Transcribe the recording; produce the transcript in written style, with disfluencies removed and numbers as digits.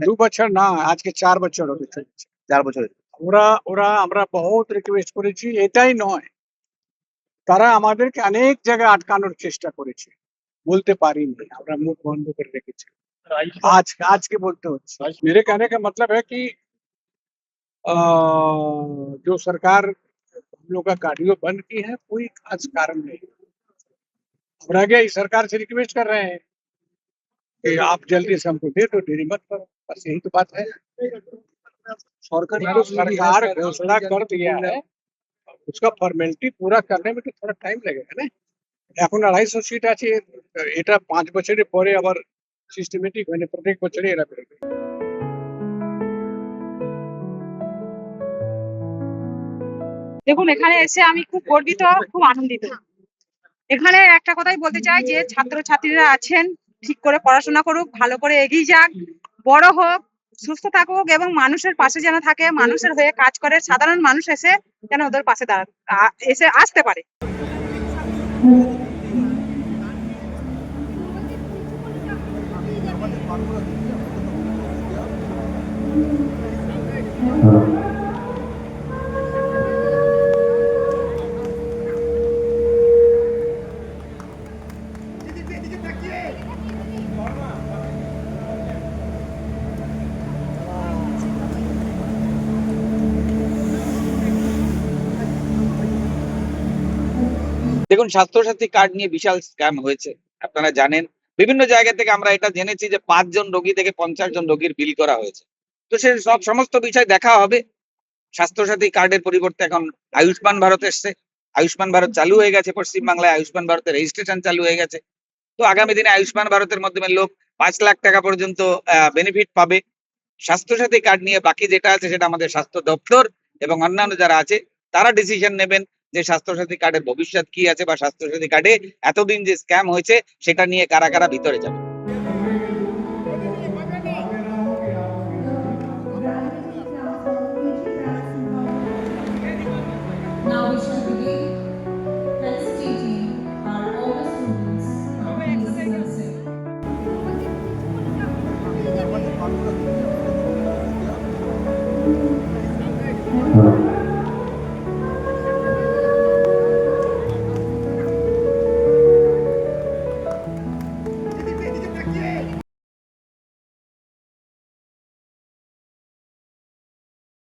2 বছর না, আজকে 4 বছর হতে চলেছে। 4 বছর। ওরা আমরা বহুত রিকোয়েস্ট করেছি, এটাই নয়, তারা আমাদেরকে অনেক জায়গায় আটকানোর চেষ্টা করেছে, বলতে পারিনি, আমরা মুখ বন্ধ করে রেখেছি। आज के बोलते हो। मेरे कहने का मतलब है कि जो सरकार हम लोग का गाड़ियों बंद की है, कोई खास कारण नहीं। और आगे इस सरकार से रिक्वेस्ट कर रहे हैं कि आप जल्दी से हमको दे दो, देरी मत करो, बस यही तो बात है। सरकार घोषणा कर दिया है, उसका फॉर्मेलिटी पूरा करने में तो थोड़ा टाइम लगेगा ना। এখন 250 সিট আছে, এটা 5 বছরের পরে আবার সিস্টেমেটিক মানে প্রত্যেক বছরে এরা বেরোবে। দেখুন, এখানে এসে আমি খুব গর্বিত, খুব আনন্দিত। এখানে একটা কথাই বলতে চাই যে ছাত্রছাত্রীরা আছেন, ঠিক করে পড়াশোনা করুক, ভালো করে এগিয়ে যাক, বড় হোক, সুস্থ থাকুক এবং মানুষের পাশে যেন থাকে, মানুষের হয়ে কাজ করে, সাধারণ মানুষ এসে যেন ওদের পাশে এসে আসতে পারে। দেখুন, স্বাস্থ্যসাথী কার্ড নিয়ে বিশাল স্ক্যাম হয়েছে, আপনারা জানেন। বিভিন্ন জায়গা থেকে আমরা এটা জেনেছি যে 5 জন রোগী থেকে 50 জন রোগীর বিল করা হয়েছে। তো সে সমস্ত বিষয় দেখা হবে। স্বাস্থ্যসাথী কার্ডের পরিবর্তে এখন আয়ুষ্মান ভারত এসছে। আয়ুষ্মান ভারত চালু হয়ে গেছে পশ্চিমবাংলায়, আয়ুষ্মান ভারতের রেজিস্ট্রেশন চালু হয়ে গেছে। তো আগামী দিনে আয়ুষ্মান ভারতের মাধ্যমে লোক 5 লাখ টাকা পর্যন্ত বেনিফিট পাবে। স্বাস্থ্যসাথী কার্ড নিয়ে বাকি যেটা আছে সেটা আমাদের স্বাস্থ্য দপ্তর এবং অন্যান্য যারা আছে তারা ডিসিশন নেবেন যে স্বাস্থ্যসাথী কার্ডের ভবিষ্যৎ কি আছে, বা স্বাস্থ্যসাথী কার্ডে এতদিন যে স্ক্যাম হয়েছে সেটা নিয়ে কারা কারা ভিতরে যাবে। Now we shall begin felicitating our older students from PCLC.